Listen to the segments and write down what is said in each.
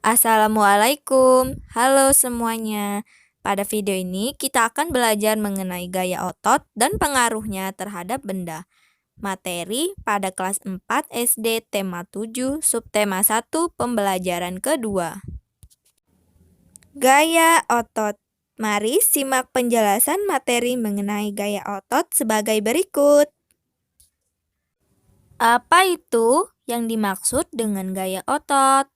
Assalamualaikum, halo semuanya. Pada video ini kita akan belajar mengenai gaya otot dan pengaruhnya terhadap benda. Materi pada kelas 4 SD tema 7 subtema 1 pembelajaran kedua. Gaya otot. Mari simak penjelasan materi mengenai gaya otot sebagai berikut. Apa itu yang dimaksud dengan gaya otot?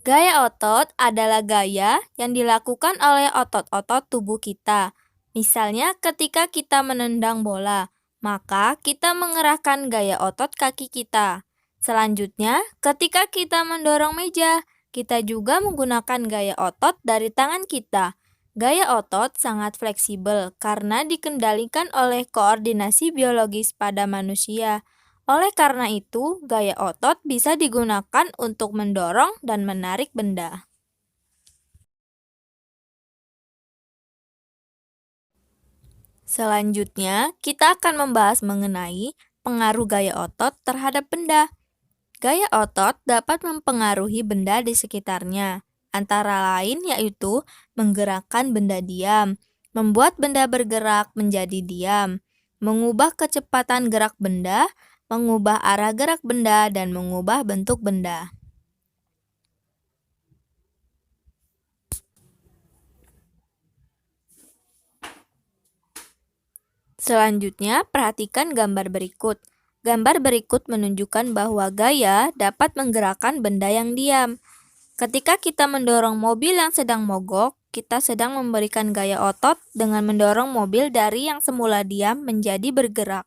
Gaya otot adalah gaya yang dilakukan oleh otot-otot tubuh kita. Misalnya ketika kita menendang bola, maka kita mengerahkan gaya otot kaki kita. Selanjutnya, ketika kita mendorong meja, kita juga menggunakan gaya otot dari tangan kita. Gaya otot sangat fleksibel karena dikendalikan oleh koordinasi biologis pada manusia. Oleh karena itu, gaya otot bisa digunakan untuk mendorong dan menarik benda. Selanjutnya, kita akan membahas mengenai pengaruh gaya otot terhadap benda. Gaya otot dapat mempengaruhi benda di sekitarnya, antara lain yaitu menggerakkan benda diam, membuat benda bergerak menjadi diam, mengubah kecepatan gerak benda, mengubah arah gerak benda, dan mengubah bentuk benda. Selanjutnya, perhatikan gambar berikut. Gambar berikut menunjukkan bahwa gaya dapat menggerakkan benda yang diam. Ketika kita mendorong mobil yang sedang mogok, kita sedang memberikan gaya otot dengan mendorong mobil dari yang semula diam menjadi bergerak.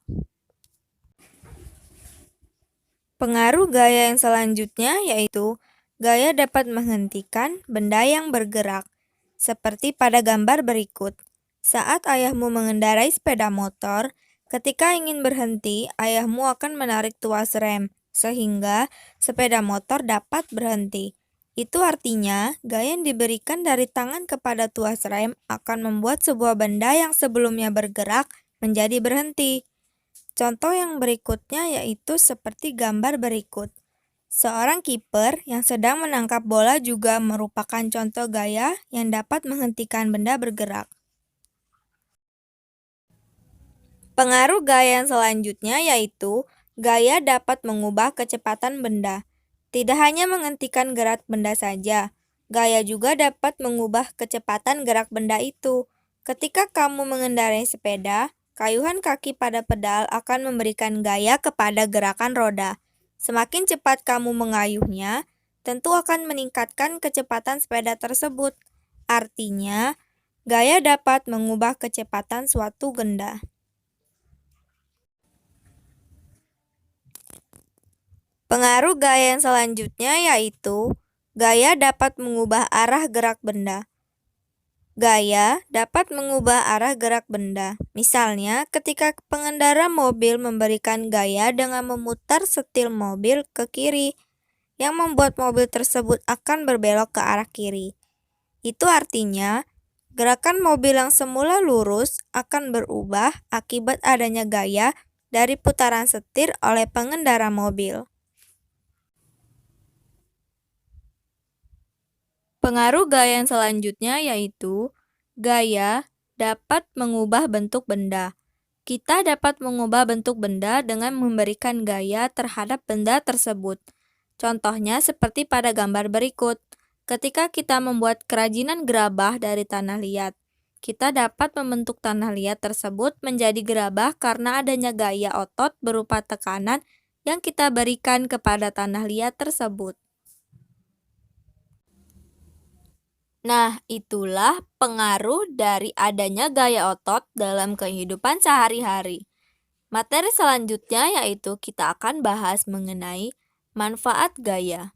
Pengaruh gaya yang selanjutnya yaitu gaya dapat menghentikan benda yang bergerak, seperti pada gambar berikut. Saat ayahmu mengendarai sepeda motor, ketika ingin berhenti, ayahmu akan menarik tuas rem, sehingga sepeda motor dapat berhenti. Itu artinya, gaya yang diberikan dari tangan kepada tuas rem akan membuat sebuah benda yang sebelumnya bergerak menjadi berhenti. Contoh yang berikutnya yaitu seperti gambar berikut. Seorang kiper yang sedang menangkap bola juga merupakan contoh gaya yang dapat menghentikan benda bergerak. Pengaruh gaya yang selanjutnya yaitu gaya dapat mengubah kecepatan benda. Tidak hanya menghentikan gerak benda saja, gaya juga dapat mengubah kecepatan gerak benda itu. Ketika kamu mengendarai sepeda, kayuhan kaki pada pedal akan memberikan gaya kepada gerakan roda. Semakin cepat kamu mengayuhnya, tentu akan meningkatkan kecepatan sepeda tersebut. Artinya, gaya dapat mengubah kecepatan suatu benda. Pengaruh gaya yang selanjutnya yaitu gaya dapat mengubah arah gerak benda. Gaya dapat mengubah arah gerak benda. Misalnya, ketika pengendara mobil memberikan gaya dengan memutar setir mobil ke kiri, yang membuat mobil tersebut akan berbelok ke arah kiri. Itu artinya, gerakan mobil yang semula lurus akan berubah akibat adanya gaya dari putaran setir oleh pengendara mobil. Pengaruh gaya yang selanjutnya yaitu gaya dapat mengubah bentuk benda. Kita dapat mengubah bentuk benda dengan memberikan gaya terhadap benda tersebut. Contohnya seperti pada gambar berikut. Ketika kita membuat kerajinan gerabah dari tanah liat, kita dapat membentuk tanah liat tersebut menjadi gerabah karena adanya gaya otot berupa tekanan yang kita berikan kepada tanah liat tersebut. Nah, itulah pengaruh dari adanya gaya otot dalam kehidupan sehari-hari. Materi selanjutnya yaitu kita akan bahas mengenai manfaat gaya.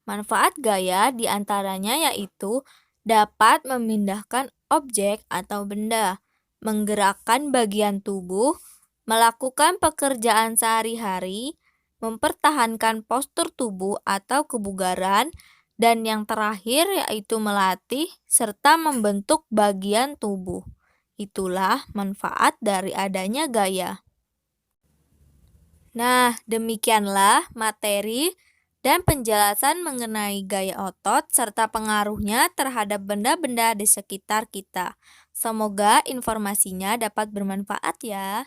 Manfaat gaya diantaranya yaitu dapat memindahkan objek atau benda, menggerakkan bagian tubuh, melakukan pekerjaan sehari-hari, mempertahankan postur tubuh atau kebugaran, dan yang terakhir yaitu melatih serta membentuk bagian tubuh. Itulah manfaat dari adanya gaya. Nah, demikianlah materi dan penjelasan mengenai gaya otot serta pengaruhnya terhadap benda-benda di sekitar kita. Semoga informasinya dapat bermanfaat ya.